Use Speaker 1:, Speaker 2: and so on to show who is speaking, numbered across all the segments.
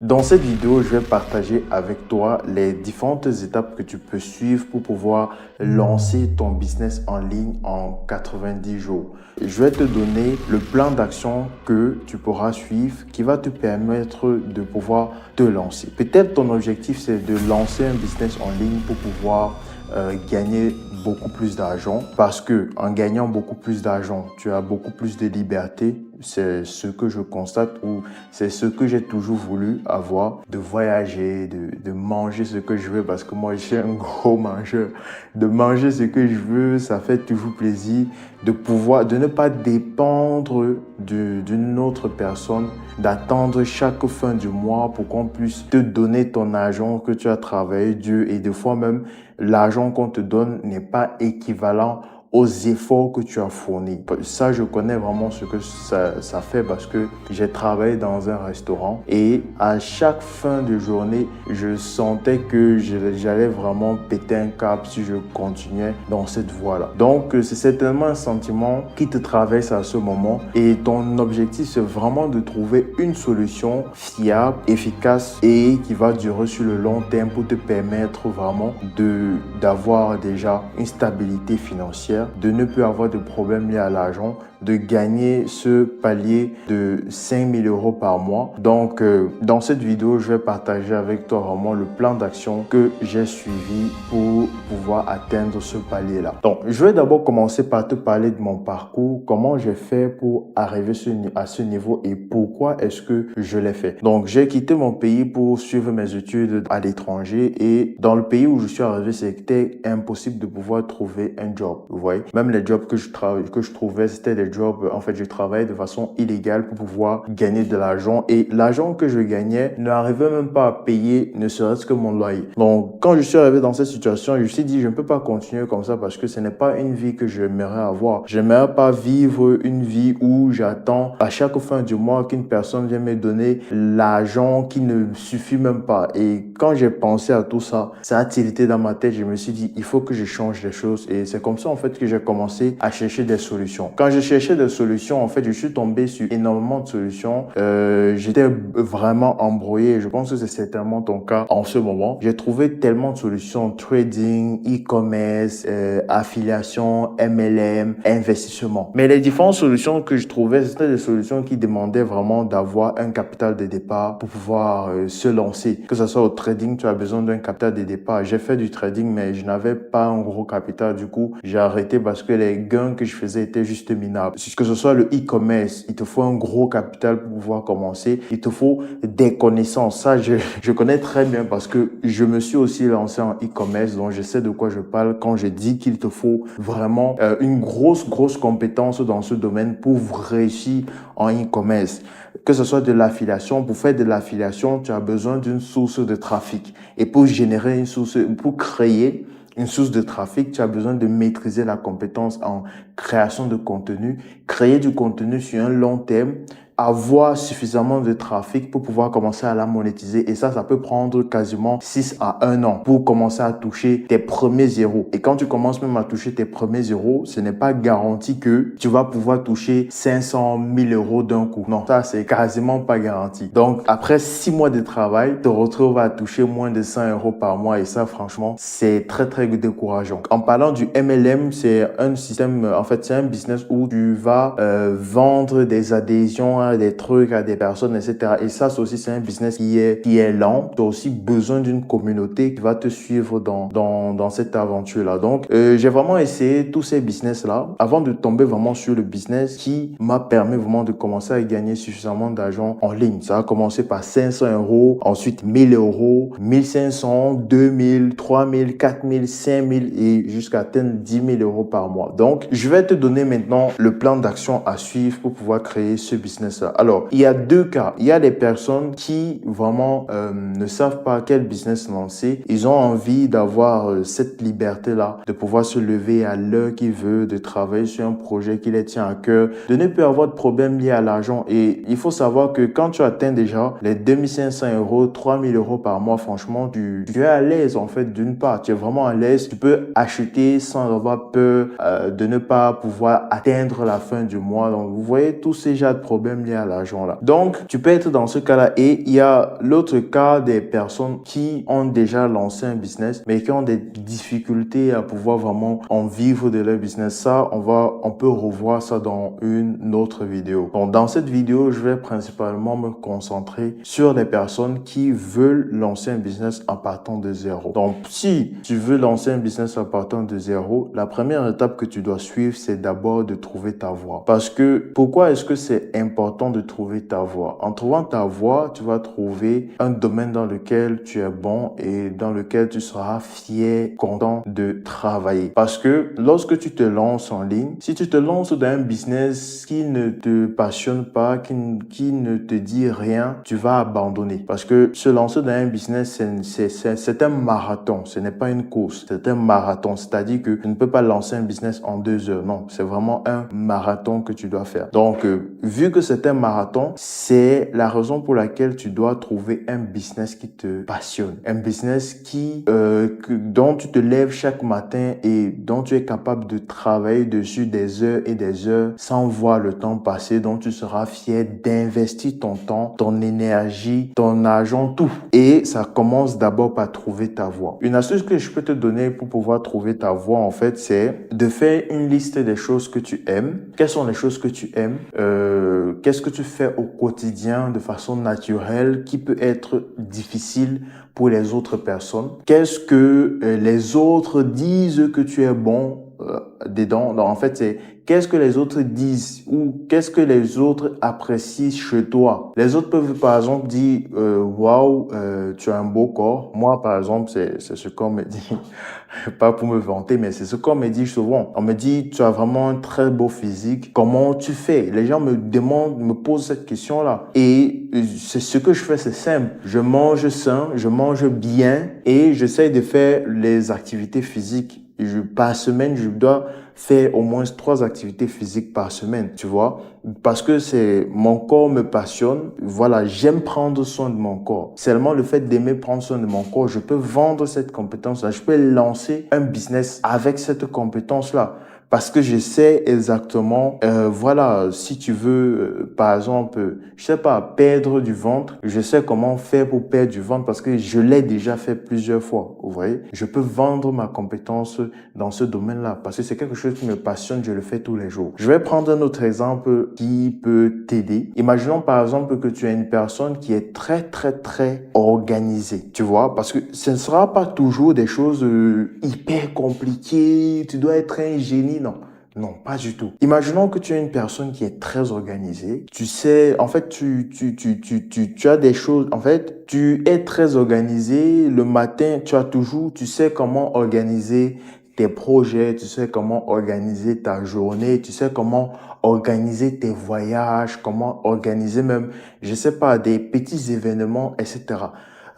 Speaker 1: Dans cette vidéo, je vais partager avec toi les différentes étapes que tu peux suivre pour pouvoir lancer ton business en ligne en 90 jours. Je vais te donner le plan d'action que tu pourras suivre qui va te permettre de pouvoir te lancer. Peut-être ton objectif, c'est de lancer un business en ligne pour pouvoir gagner beaucoup plus d'argent parce que en gagnant beaucoup plus d'argent, tu as beaucoup plus de liberté. C'est ce que je constate ou c'est ce que j'ai toujours voulu avoir, de voyager, de manger ce que je veux parce que moi, je suis un gros mangeur. De manger ce que je veux, ça fait toujours plaisir. De ne pas dépendre d'une autre personne, d'attendre chaque fin du mois pour qu'on puisse te donner ton argent que tu as travaillé dur et des fois même, l'argent qu'on te donne n'est pas équivalent aux efforts que tu as fournis. Ça, je connais vraiment ce que ça fait parce que j'ai travaillé dans un restaurant et à chaque fin de journée, je sentais que j'allais vraiment péter un câble si je continuais dans cette voie-là. Donc, c'est certainement un sentiment qui te traverse à ce moment et ton objectif, c'est vraiment de trouver une solution fiable, efficace et qui va durer sur le long terme pour te permettre vraiment d'avoir déjà une stabilité financière, de ne plus avoir de problèmes liés à l'argent, de gagner ce palier de 5 000 € par mois. Donc, dans cette vidéo, je vais partager avec toi vraiment le plan d'action que j'ai suivi pour pouvoir atteindre ce palier-là. Donc, je vais d'abord commencer par te parler de mon parcours, comment j'ai fait pour arriver à ce niveau et pourquoi est-ce que je l'ai fait. Donc, j'ai quitté mon pays pour suivre mes études à l'étranger et dans le pays où je suis arrivé, c'était impossible de pouvoir trouver un job. Vous voyez, même les jobs que je trouvais, c'était des jobs, en fait, je travaillais de façon illégale pour pouvoir gagner de l'argent et l'argent que je gagnais n'arrivait même pas à payer ne serait-ce que mon loyer. Donc, quand je suis arrivé dans cette situation, je me suis dit, je ne peux pas continuer comme ça parce que ce n'est pas une vie que j'aimerais avoir. J'aimerais pas vivre une vie où j'attends à chaque fin du mois qu'une personne vienne me donner l'argent qui ne suffit même pas. Et quand j'ai pensé à tout ça, ça a tilté dans ma tête. Je me suis dit, il faut que je change les choses. Et c'est comme ça, en fait, que j'ai commencé à chercher des solutions. Quand je cherchais des solutions, en fait, je suis tombé sur énormément de solutions. J'étais vraiment embrouillé. Je pense que c'est certainement ton cas en ce moment. J'ai trouvé tellement de solutions, trading, e-commerce, affiliation, MLM, investissement. Mais les différentes solutions que je trouvais, c'était des solutions qui demandaient vraiment d'avoir un capital de départ pour pouvoir se lancer. Que ce soit au trading, tu as besoin d'un capital de départ. J'ai fait du trading, mais je n'avais pas un gros capital. Du coup, j'ai arrêté parce que les gains que je faisais étaient juste minables. Que ce soit le e-commerce, il te faut un gros capital pour pouvoir commencer. Il te faut des connaissances. Ça, je connais très bien parce que je me suis aussi lancé en e-commerce, donc je sais de quoi je parle quand je dis qu'il te faut vraiment une grosse compétence dans ce domaine pour réussir en e-commerce. Que ce soit de l'affiliation, pour faire de l'affiliation, tu as besoin d'une source de trafic. Et pour créer une source de trafic, tu as besoin de maîtriser la compétence en création de contenu, créer du contenu sur un long terme, avoir suffisamment de trafic pour pouvoir commencer à la monétiser. Et ça peut prendre quasiment 6 à 1 an pour commencer à toucher tes premiers zéros. Et quand tu commences même à toucher tes premiers zéros, ce n'est pas garanti que tu vas pouvoir toucher 500 000 € d'un coup. Non, ça, c'est quasiment pas garanti. Donc, après 6 mois de travail, tu te retrouves à toucher moins de 100 € par mois. Et ça, franchement, c'est très décourageant. En parlant du MLM, c'est un système, en fait, c'est un business où tu vas vendre des adhésions à des trucs, à des personnes, etc. Et ça, c'est un business qui est lent. Tu as aussi besoin d'une communauté qui va te suivre dans cette aventure-là. Donc, j'ai vraiment essayé tous ces business-là avant de tomber vraiment sur le business qui m'a permis vraiment de commencer à gagner suffisamment d'argent en ligne. Ça a commencé par 500 €, ensuite 1000 €, 1500, 2000, 3000, 4000, 5000 et jusqu'à atteindre 10 000 € par mois. Donc, je vais te donner maintenant le plan d'action à suivre pour pouvoir créer ce business. Alors, il y a deux cas. Il y a des personnes qui vraiment ne savent pas quel business lancer. Ils ont envie d'avoir cette liberté-là, de pouvoir se lever à l'heure qu'ils veulent, de travailler sur un projet qui les tient à cœur, de ne plus avoir de problème lié à l'argent. Et il faut savoir que quand tu atteins déjà les 2500 €, 3000 € par mois, franchement, tu es à l'aise en fait d'une part. Tu es vraiment à l'aise. Tu peux acheter sans avoir peur de ne pas pouvoir atteindre la fin du mois. Donc, vous voyez tous ces genres de problèmes lié à l'argent là. Donc, tu peux être dans ce cas-là et il y a l'autre cas des personnes qui ont déjà lancé un business mais qui ont des difficultés à pouvoir vraiment en vivre de leur business. Ça, on peut revoir ça dans une autre vidéo. Donc, dans cette vidéo, je vais principalement me concentrer sur les personnes qui veulent lancer un business en partant de zéro. Donc, si tu veux lancer un business en partant de zéro, la première étape que tu dois suivre, c'est d'abord de trouver ta voie. Parce que, pourquoi est-ce que c'est important de trouver ta voie? En trouvant ta voie, tu vas trouver un domaine dans lequel tu es bon et dans lequel tu seras fier, content de travailler. Parce que lorsque tu te lances en ligne, si tu te lances dans un business qui ne te passionne pas, qui ne te dit rien, tu vas abandonner. Parce que se lancer dans un business, c'est un marathon. Ce n'est pas une course. C'est un marathon. C'est-à-dire que tu ne peux pas lancer un business en 2 heures. Non, c'est vraiment un marathon que tu dois faire. Donc, vu que c'est un marathon, c'est la raison pour laquelle tu dois trouver un business qui te passionne. Un business dont tu te lèves chaque matin et dont tu es capable de travailler dessus des heures et des heures sans voir le temps passer, dont tu seras fier d'investir ton temps, ton énergie, ton argent, tout. Et ça commence d'abord par trouver ta voie. Une astuce que je peux te donner pour pouvoir trouver ta voie, en fait, c'est de faire une liste des choses que tu aimes. Quelles sont les choses que tu aimes? Qu'est-ce que tu fais au quotidien de façon naturelle qui peut être difficile pour les autres personnes? Qu'est-ce que les autres disent que tu es bon dedans? Donc, en fait, c'est qu'est-ce que les autres disent ou qu'est-ce que les autres apprécient chez toi? Les autres peuvent, par exemple, dire waouh, tu as un beau corps. Moi, par exemple, c'est ce qu'on me dit. Pas pour me vanter, mais c'est ce qu'on me dit souvent. On me dit, tu as vraiment un très beau physique. Comment tu fais? Les gens me demandent, me posent cette question-là. Et c'est ce que je fais, c'est simple. Je mange sain, je mange bien et j'essaie de faire les activités physiques. Par semaine, je dois faire au moins 3 activités physiques par semaine, tu vois, parce que mon corps me passionne. Voilà, j'aime prendre soin de mon corps. Seulement le fait d'aimer prendre soin de mon corps, je peux vendre cette compétence-là. Je peux lancer un business avec cette compétence-là. Parce que je sais exactement, voilà, si tu veux, par exemple, je sais pas, perdre du ventre, je sais comment faire pour perdre du ventre parce que je l'ai déjà fait plusieurs fois, vous voyez. Je peux vendre ma compétence dans ce domaine-là parce que c'est quelque chose qui me passionne, je le fais tous les jours. Je vais prendre un autre exemple qui peut t'aider. Imaginons par exemple que tu es une personne qui est très, très, très organisée, tu vois, parce que ce ne sera pas toujours des choses hyper compliquées, tu dois être un génie. Non, pas du tout. Imaginons que tu es une personne qui est très organisée. Tu sais, en fait, tu as des choses, en fait, tu es très organisé. Le matin, tu sais comment organiser tes projets, tu sais comment organiser ta journée, tu sais comment organiser tes voyages, comment organiser même, je sais pas, des petits événements, etc.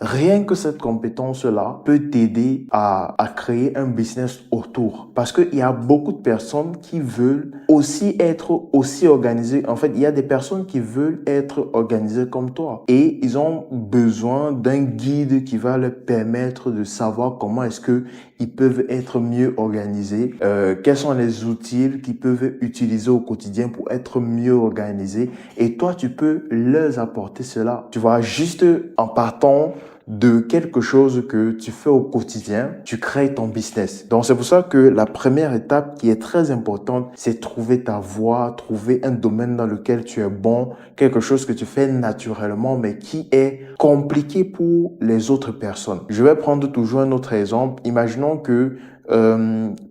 Speaker 1: Rien que cette compétence-là peut t'aider à créer un business autour. Parce qu'il y a beaucoup de personnes qui veulent aussi être aussi organisées. En fait, il y a des personnes qui veulent être organisées comme toi. Et ils ont besoin d'un guide qui va leur permettre de savoir comment est-ce que ils peuvent être mieux organisés. Quels sont les outils qu'ils peuvent utiliser au quotidien pour être mieux organisés. Et toi, tu peux leur apporter cela. Tu vois, juste en partant de quelque chose que tu fais au quotidien, tu crées ton business. Donc, c'est pour ça que la première étape qui est très importante, c'est trouver ta voie, trouver un domaine dans lequel tu es bon, quelque chose que tu fais naturellement, mais qui est compliqué pour les autres personnes. Je vais prendre toujours un autre exemple. Imaginons que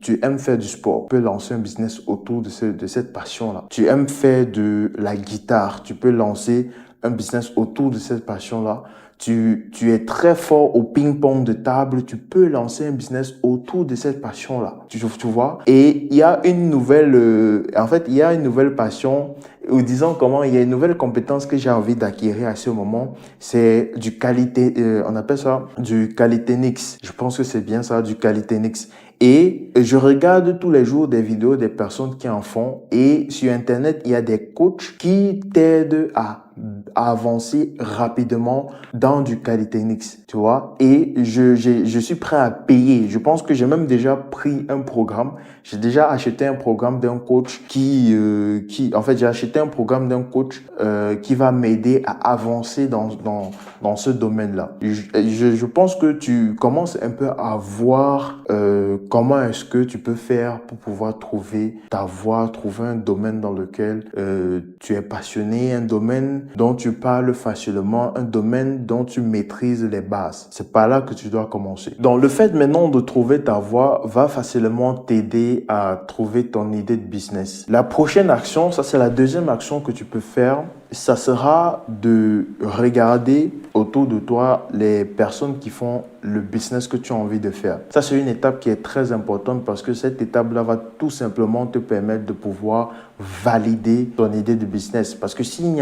Speaker 1: tu aimes faire du sport, tu peux lancer un business autour de cette passion-là. Tu aimes faire de la guitare, tu peux lancer un business autour de cette passion-là. Tu es très fort au ping-pong de table, tu peux lancer un business autour de cette passion-là. Tu vois? Et il y a une nouvelle, il y a une nouvelle passion, ou disons comment, il y a une nouvelle compétence que j'ai envie d'acquérir à ce moment. C'est on appelle ça du calisthenics. Je pense que c'est bien ça, du calisthenics. Et je regarde tous les jours des vidéos des personnes qui en font. Et sur Internet, il y a des coachs qui t'aident à avancer rapidement dans du Calisthenics, tu vois. Et je suis prêt à payer. Je pense que j'ai même déjà pris un programme. J'ai déjà acheté un programme d'un coach en fait, j'ai acheté un programme d'un coach qui va m'aider à avancer dans ce domaine-là. Je pense que tu commences un peu à voir comment est-ce que tu peux faire pour pouvoir trouver ta voie, trouver un domaine dans lequel tu es passionné, un domaine dont tu parles facilement, un domaine dont tu maîtrises les bases. C'est par là que tu dois commencer. Donc, le fait maintenant de trouver ta voie va facilement t'aider à trouver ton idée de business. La prochaine action, ça c'est la deuxième action que tu peux faire, ça sera de regarder autour de toi les personnes qui font le business que tu as envie de faire. Ça, c'est une étape qui est très importante parce que cette étape-là va tout simplement te permettre de pouvoir valider ton idée de business. Parce que s'il n'y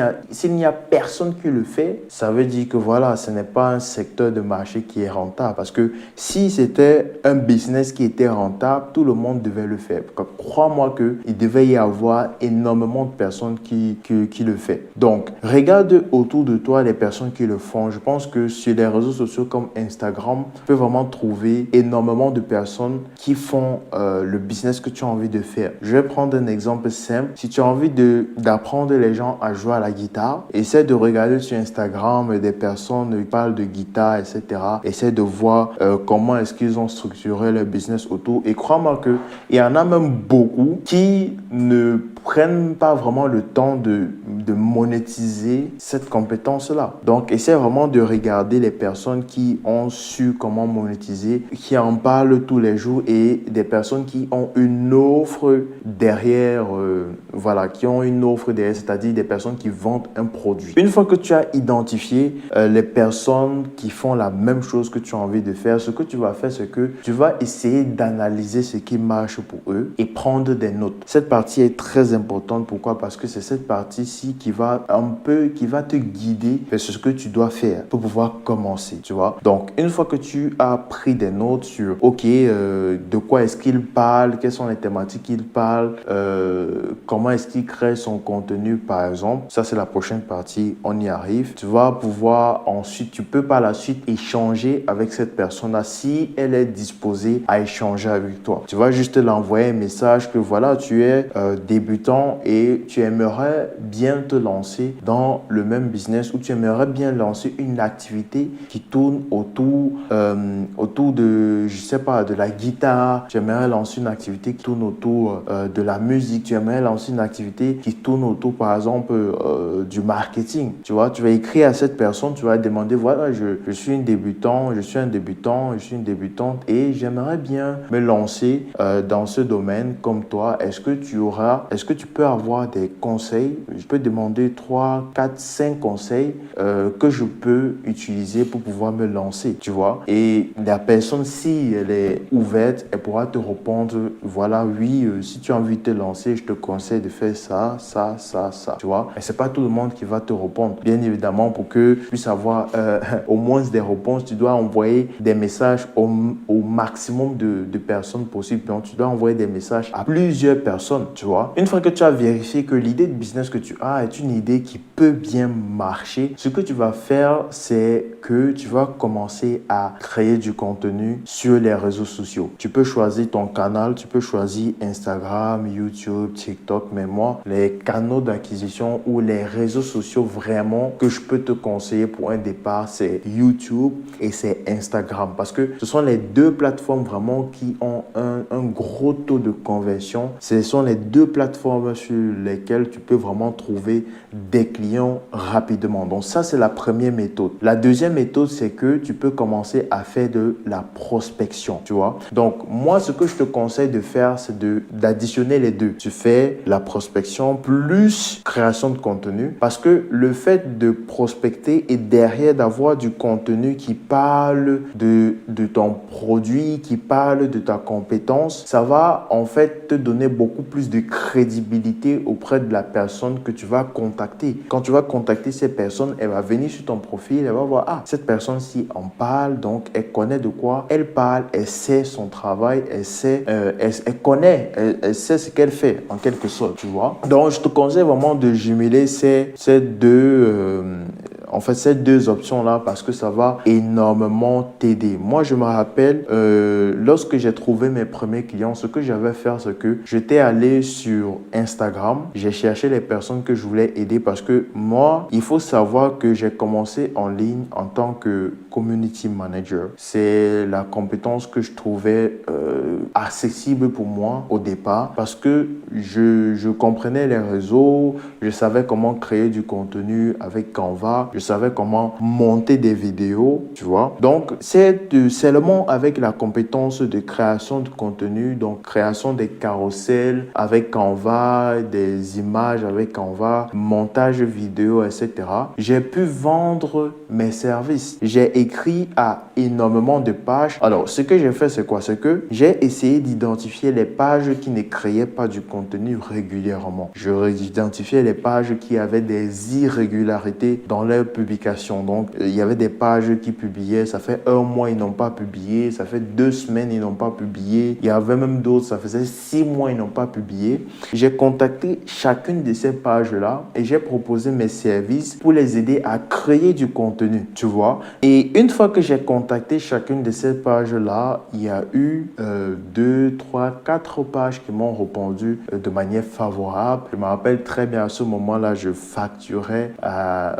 Speaker 1: a personne qui le fait, ça veut dire que voilà, ce n'est pas un secteur de marché qui est rentable. Parce que si c'était un business qui était rentable, tout le monde devait le faire. Crois-moi qu'il devait y avoir énormément de personnes qui le font. Donc, regarde autour de toi les personnes qui le font. Je pense que sur les réseaux sociaux comme Instagram, tu peux vraiment trouver énormément de personnes qui font le business que tu as envie de faire. Je vais prendre un exemple simple. Si tu as envie d'apprendre les gens à jouer à la guitare, essaie de regarder sur Instagram des personnes qui parlent de guitare, etc. Essaie de voir comment est-ce qu'ils ont structuré leur business autour. Et crois-moi qu'il y en a même beaucoup qui ne prennent pas vraiment le temps de monétiser cette compétence-là. Donc, essaie vraiment de regarder les personnes qui ont su comment monétiser, qui en parlent tous les jours et des personnes qui ont une offre derrière, qui ont une offre derrière, c'est-à-dire des personnes qui vendent un produit. Une fois que tu as identifié les personnes qui font la même chose que tu as envie de faire, ce que tu vas faire, c'est que tu vas essayer d'analyser ce qui marche pour eux et prendre des notes. Cette partie est très importante. Pourquoi? Parce que c'est cette partie-ci qui va te guider vers ce que tu dois faire pour pouvoir commencer, tu vois. Donc, une fois que tu as pris des notes sur, de quoi est-ce qu'il parle, quelles sont les thématiques qu'il parle, comment est-ce qu'il crée son contenu, par exemple. Ça, c'est la prochaine partie. On y arrive. Tu vas pouvoir ensuite, tu peux par la suite échanger avec cette personne-là si elle est disposée à échanger avec toi. Tu vas juste l'envoyer un message que voilà, tu es débutant et tu aimerais bien te lancer dans le même business ou tu aimerais bien lancer une activité qui tourne autour de, je sais pas, de la guitare. Tu aimerais lancer une activité qui tourne autour de la musique. Tu aimerais lancer une activité qui tourne autour, par exemple, du marketing. Tu vois, tu vas écrire à cette personne, tu vas demander, voilà, je suis un débutant et j'aimerais bien me lancer dans ce domaine comme toi. Est-ce que tu peux avoir des conseils? Je peux demander 3, 4, 5 conseils que je peux utiliser pour pouvoir me lancer, tu vois. Et la personne, si elle est ouverte, elle pourra te répondre, voilà, oui, si tu as envie de te lancer, je te conseille de faire ça, tu vois. Mais c'est pas tout le monde qui va te répondre. Bien évidemment, pour que tu puisses avoir au moins des réponses, tu dois envoyer des messages au maximum de personnes possibles. Donc, tu dois envoyer des messages à plusieurs personnes, tu vois. Une fois que tu as vérifié que l'idée de business que tu as est une idée qui peut bien marcher, ce que tu vas faire, c'est que tu vas commencer à créer du contenu sur les réseaux sociaux. Tu peux choisir ton canal, tu peux choisir Instagram, YouTube, TikTok, mais moi, les canaux d'acquisition ou les réseaux sociaux vraiment que je peux te conseiller pour un départ, c'est YouTube et c'est Instagram parce que ce sont les deux plateformes vraiment qui ont un gros taux de conversion. Ce sont les deux plateformes sur lesquelles tu peux vraiment trouver des clients rapidement. Donc ça, c'est la première méthode. La deuxième méthode, c'est que tu peux commencer à faire de la prospection, tu vois. Donc moi, ce que je te conseille de faire, c'est d'additionner les deux. Tu fais la prospection plus création de contenu parce que le fait de prospecter et derrière d'avoir du contenu qui parle de ton produit, qui parle de ta compétence, ça va en fait te donner beaucoup plus de crédibilité crédibilité auprès de la personne que tu vas contacter. Quand tu vas contacter cette personne, elle va venir sur ton profil, elle va voir, ah, cette personne-ci en parle, donc elle connaît de quoi elle parle, elle sait son travail, elle sait, elle connaît, elle sait ce qu'elle fait, en quelque sorte, tu vois. Donc, je te conseille vraiment de jumeler ces deux options-là parce que ça va énormément t'aider. Moi, je me rappelle, lorsque j'ai trouvé mes premiers clients, ce que j'avais fait, c'est que j'étais allé sur Instagram, j'ai cherché les personnes que je voulais aider parce que moi, il faut savoir que j'ai commencé en ligne en tant que community manager. C'est la compétence que je trouvais accessible pour moi au départ parce que je comprenais les réseaux, je savais comment créer du contenu avec Canva, je savais comment monter des vidéos, tu vois. Donc, c'est seulement avec la compétence de création de contenu, donc création des carousels avec Canva, des images avec Canva, montage vidéo, etc. J'ai pu vendre mes services. J'ai écrit à énormément de pages. Alors, ce que j'ai fait, c'est quoi? C'est que j'ai essayé d'identifier les pages qui ne créaient pas du contenu régulièrement. Je identifiais les pages qui avaient des irrégularités dans leurs publications. Donc, il y avait des pages qui publiaient, ça fait 1 mois, ils n'ont pas publié, ça fait 2 semaines, ils n'ont pas publié. Il y avait même d'autres, ça faisait 6 mois, ils n'ont pas publié. J'ai contacté chacune de ces pages-là et j'ai proposé mes services pour les aider à créer du contenu, tu vois. Et une fois que j'ai contacté chacune de ces pages-là, il y a eu 2, 3, 4 pages qui m'ont répondu de manière favorable. Je me rappelle très bien à ce moment-là, je facturais à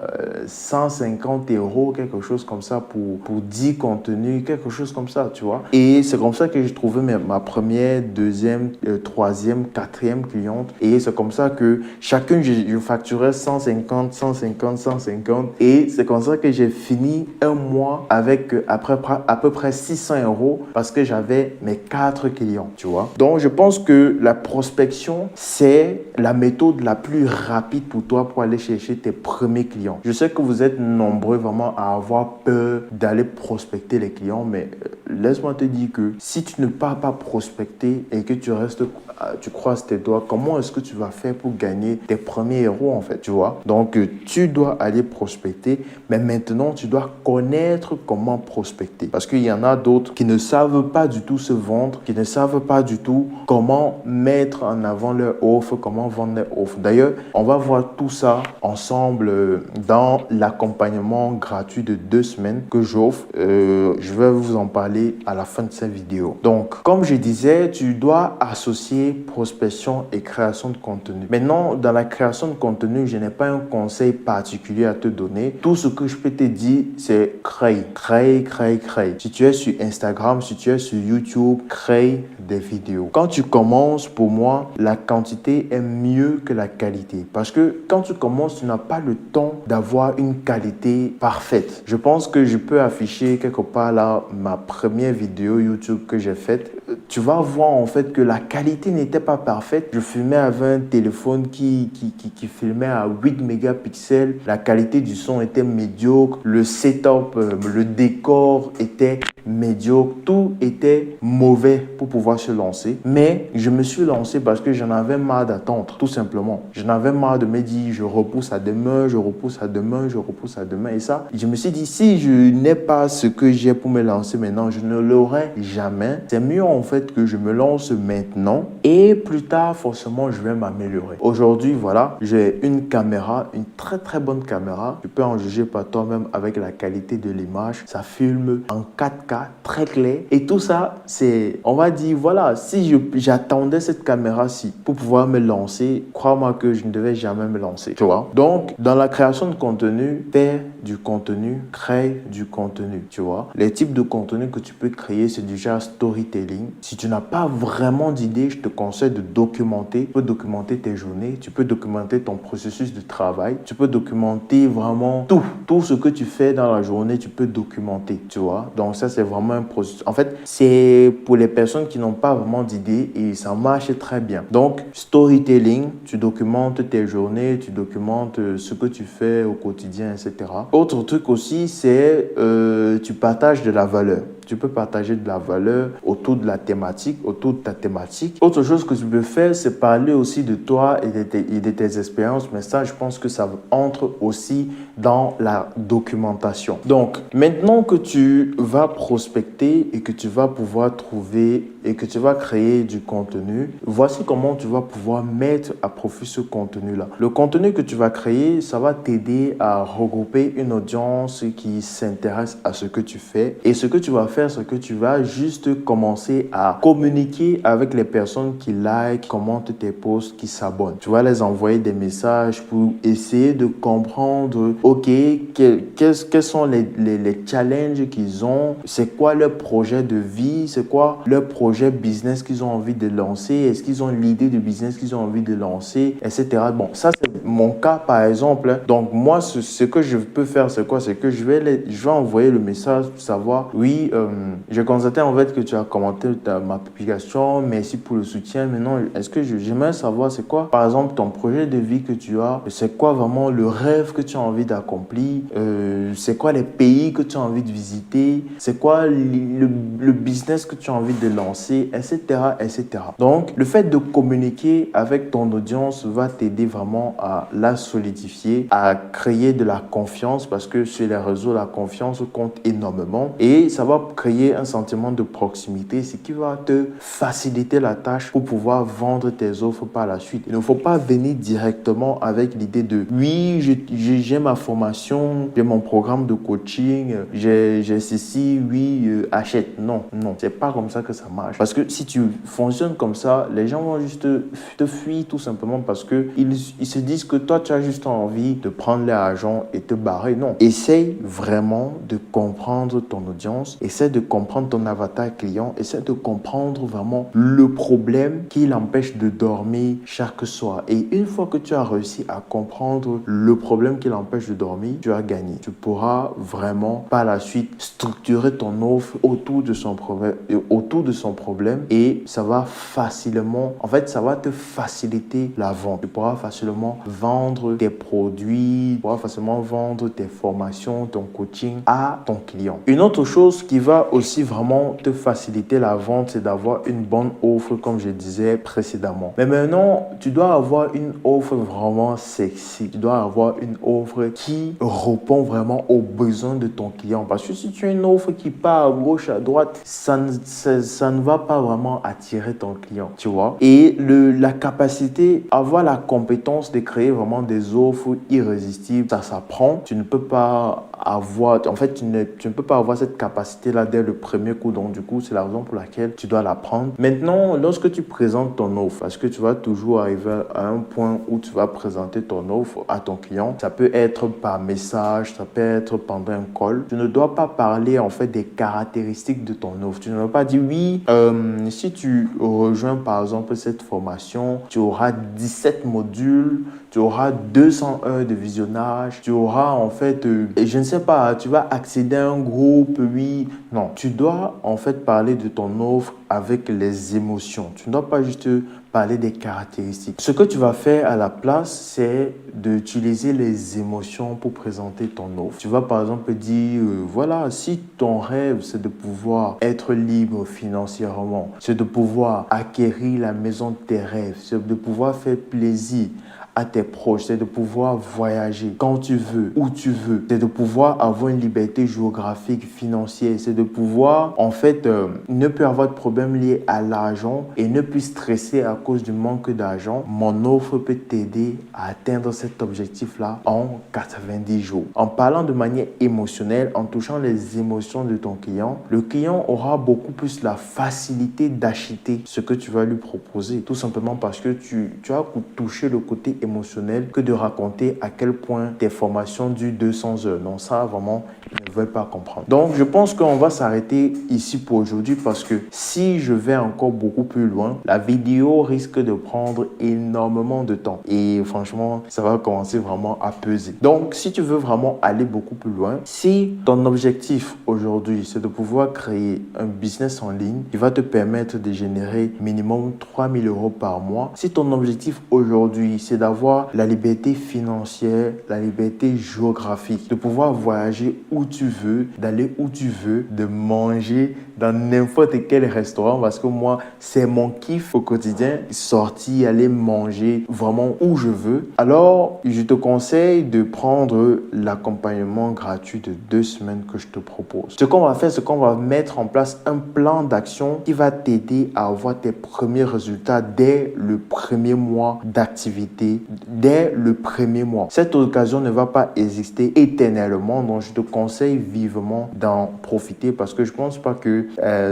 Speaker 1: 150 €, quelque chose comme ça pour 10 contenus, quelque chose comme ça, tu vois. Et c'est comme ça que j'ai trouvé ma première, deuxième, troisième, quatrième cliente. Et c'est comme ça que chacune, je facturais 150, 150, 150. Et c'est comme ça que j'ai fini un mois avec à peu près 600 € parce que j'avais mes 4 clients, tu vois. Donc, je pense que la prospection, c'est la méthode la plus rapide pour toi pour aller chercher tes premiers clients. Je sais que vous êtes nombreux vraiment à avoir peur d'aller prospecter les clients, mais laisse-moi te dire que si tu ne pars pas prospecter et que tu restes, tu croises tes doigts, comment est-ce que tu vas faire pour gagner tes premiers euros en fait, tu vois? Donc, tu dois aller prospecter, mais maintenant, tu dois connaître comment prospecter. Parce qu'il y en a d'autres qui ne savent pas du tout se vendre, qui ne savent pas du tout comment mettre en avant leur offre, comment vendre leur offre. D'ailleurs, on va voir tout ça ensemble dans l'accompagnement gratuit de 2 semaines que j'offre. Je vais vous en parler à la fin de cette vidéo. Donc, comme je disais, tu dois associer prospection et création de contenu. Maintenant, dans la création de contenu, je n'ai pas un conseil particulier à te donner. Tout ce que je peux te dire, c'est crée. Si tu es sur Instagram, si tu es sur YouTube, crée des vidéos. Quand tu commences, pour moi, la quantité est mieux que la qualité. Parce que quand tu commences, tu n'as pas le temps d'avoir une qualité parfaite. Je pense que je peux afficher quelque part là ma première vidéo YouTube que j'ai faite. Tu vas voir en fait que la qualité n'était pas parfaite. Je filmais avec un téléphone qui filmait à 8 mégapixels. La qualité du son était médiocre. Le setup, le décor était médiocre. Tout était mauvais pour pouvoir se lancer. Mais je me suis lancé parce que j'en avais marre d'attendre, tout simplement. J'en avais marre de me dire, je repousse à demain, je repousse à demain, je repousse à demain. Et ça, je me suis dit, si je n'ai pas ce que j'ai pour me lancer maintenant, je ne l'aurai jamais. C'est mieux en fait que je me lance maintenant et plus tard, forcément, je vais m'améliorer. Aujourd'hui, voilà, j'ai une caméra, une très très bonne caméra. Tu peux en juger par toi-même avec la qualité de l'image. Ça filme en 4K, très clair. Et tout ça, c'est, on va dire, voilà, si j'attendais cette caméra-ci pour pouvoir me lancer, crois-moi que je ne devais jamais me lancer, tu vois. Donc, dans la création de contenu, fais du contenu, crée du contenu, tu vois. Les types de contenu que tu peux créer, c'est déjà storytelling. Si tu n'as pas vraiment d'idée, je te conseille de documenter. Tu peux documenter tes journées, tu peux documenter ton processus de travail, tu peux documenter vraiment tout ce que tu fais dans la journée, tu peux documenter, tu vois. Donc ça, c'est vraiment un processus. En fait, c'est pour les personnes qui n'ont pas vraiment d'idée et ça marche très bien. Donc, storytelling, tu documentes tes journées, tu documentes ce que tu fais au quotidien, etc. Autre truc aussi, c'est tu partages de la valeur. Tu peux partager de la valeur autour de la thématique, autour de ta thématique. Autre chose que tu peux faire, c'est parler aussi de toi et de tes expériences. Mais ça, je pense que ça entre aussi dans la documentation. Donc, maintenant que tu vas prospecter et que tu vas pouvoir trouver et que tu vas créer du contenu, voici comment tu vas pouvoir mettre à profit ce contenu-là. Le contenu que tu vas créer, ça va t'aider à regrouper une audience qui s'intéresse à ce que tu fais. Et ce que tu vas faire, c'est que tu vas juste commencer à communiquer avec les personnes qui like, commentent tes posts, qui s'abonnent. Tu vas les envoyer des messages pour essayer de comprendre, ok, quels sont les challenges qu'ils ont, c'est quoi leur projet de vie, c'est quoi leur projet business qu'ils ont envie de lancer, est-ce qu'ils ont l'idée de business qu'ils ont envie de lancer, etc. Bon, ça c'est mon cas par exemple. Donc moi, ce que je peux faire, c'est quoi? C'est que je vais envoyer le message pour savoir, oui, j'ai constaté en fait que tu as commenté ma publication, merci pour le soutien. Maintenant, est-ce que j'aimerais savoir c'est quoi, par exemple, ton projet de vie que tu as, c'est quoi vraiment le rêve que tu as envie d'accomplir, c'est quoi les pays que tu as envie de visiter, c'est quoi le business que tu as envie de lancer, etc., etc. Donc, le fait de communiquer avec ton audience va t'aider vraiment à la solidifier, à créer de la confiance parce que sur les réseaux, la confiance compte énormément et ça va créer un sentiment de proximité, ce qui va te faciliter la tâche pour pouvoir vendre tes offres par la suite. Il ne faut pas venir directement avec l'idée de oui, j'ai ma formation, j'ai mon programme de coaching, j'ai ceci, oui, achète. Non, c'est pas comme ça que ça marche. Parce que si tu fonctionnes comme ça, les gens vont juste te fuir tout simplement parce que ils se disent que toi, tu as juste envie de prendre l'argent et te barrer. Non. Essaye vraiment de comprendre ton audience, essaie de comprendre ton avatar client, essaie de comprendre vraiment le problème qui l'empêche de dormir chaque soir. Et une fois que tu as réussi à comprendre le problème qui l'empêche de dormir, tu as gagné. Tu pourras vraiment par la suite structurer ton offre autour de son problème et ça va facilement, en fait, ça va te faciliter la vente. Tu pourras facilement vendre tes produits, tu pourras facilement vendre tes formations, ton coaching à ton client. Une autre chose qui va aussi vraiment te faciliter la vente, c'est d'avoir une bonne offre, comme je disais précédemment. Mais maintenant, tu dois avoir une offre vraiment sexy. Tu dois avoir une offre qui répond vraiment aux besoins de ton client. Parce que si tu as une offre qui part à gauche, à droite, ça ne va pas vraiment attirer ton client, tu vois. Et la capacité, avoir la compétence de créer vraiment des offres irrésistibles, ça s'apprend. Tu ne peux pas avoir, en fait, tu ne peux pas avoir cette capacité-là dès le premier coup. Donc, du coup, c'est la raison pour laquelle tu dois l'apprendre. Maintenant, lorsque tu présentes ton offre, parce que tu vas toujours arriver à un point où tu vas présenter ton offre à ton client, ça peut être par message, ça peut être pendant un call. Tu ne dois pas parler, en fait, des caractéristiques de ton offre. Tu ne dois pas dire, oui, si tu rejoins, par exemple, cette formation, tu auras 17 modules, tu auras 200 heures de visionnage, tu auras en fait, je ne sais pas, tu vas accéder à un groupe, oui. Non, tu dois en fait parler de ton offre avec les émotions. Tu ne dois pas juste parler des caractéristiques. Ce que tu vas faire à la place, c'est d'utiliser les émotions pour présenter ton offre. Tu vas par exemple dire, voilà, si ton rêve, c'est de pouvoir être libre financièrement, c'est de pouvoir acquérir la maison de tes rêves, c'est de pouvoir faire plaisir à tes proches, c'est de pouvoir voyager quand tu veux, où tu veux, c'est de pouvoir avoir une liberté géographique, financière, c'est de pouvoir en fait ne plus avoir de problème lié à l'argent et ne plus stresser à cause du manque d'argent. Mon offre peut t'aider à atteindre cet objectif-là en 90 jours. En parlant de manière émotionnelle, en touchant les émotions de ton client, le client aura beaucoup plus la facilité d'acheter ce que tu vas lui proposer, tout simplement parce que tu as touché le côté émotionnel que de raconter à quel point tes formations durent 200 heures. Non, ça vraiment, ils ne veulent pas comprendre. Donc, je pense qu'on va s'arrêter ici pour aujourd'hui parce que si je vais encore beaucoup plus loin, la vidéo risque de prendre énormément de temps et franchement, ça va commencer vraiment à peser. Donc, si tu veux vraiment aller beaucoup plus loin, si ton objectif aujourd'hui, c'est de pouvoir créer un business en ligne qui va te permettre de générer minimum 3 000 € par mois, si ton objectif aujourd'hui, c'est d'avoir d'avoir la liberté financière, la liberté géographique, de pouvoir voyager où tu veux, d'aller où tu veux, de manger dans n'importe quel restaurant parce que moi, c'est mon kiff au quotidien, sortir, aller manger vraiment où je veux. Alors, je te conseille de prendre l'accompagnement gratuit de 2 semaines que je te propose. Ce qu'on va faire, c'est qu'on va mettre en place un plan d'action qui va t'aider à avoir tes premiers résultats dès le premier mois d'activité, dès le premier mois. Cette occasion ne va pas exister éternellement, donc je te conseille vivement d'en profiter parce que je pense pas que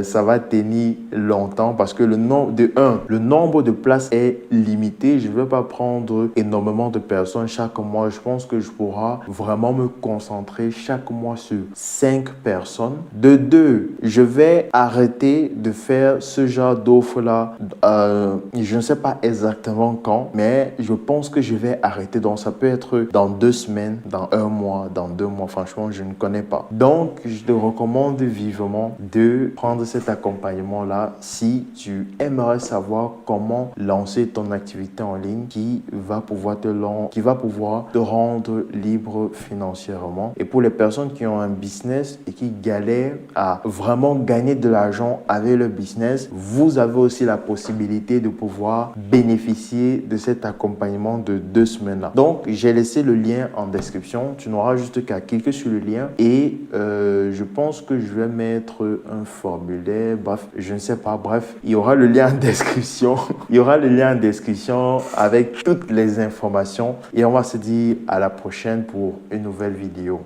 Speaker 1: ça va tenir longtemps parce que le nombre de places est limité. Je ne vais pas prendre énormément de personnes chaque mois. Je pense que je pourrai vraiment me concentrer chaque mois sur 5 personnes. De deux, je vais arrêter de faire ce genre d'offre-là. Je ne sais pas exactement quand, mais je pense que je vais arrêter. Donc, ça peut être dans 2 semaines, dans 1 mois, dans 2 mois. Franchement, je ne connais pas. Donc, je te recommande vivement de prendre cet accompagnement-là si tu aimerais savoir comment lancer ton activité en ligne qui va pouvoir te rendre libre financièrement. Et pour les personnes qui ont un business et qui galèrent à vraiment gagner de l'argent avec le business, vous avez aussi la possibilité de pouvoir bénéficier de cet accompagnement de 2 semaines-là. Donc, j'ai laissé le lien en description. Tu n'auras juste qu'à cliquer sur le lien et je pense que je vais mettre un formulaire. Bref, je ne sais pas. Bref, il y aura le lien en description. Il y aura le lien en description avec toutes les informations et on va se dire à la prochaine pour une nouvelle vidéo.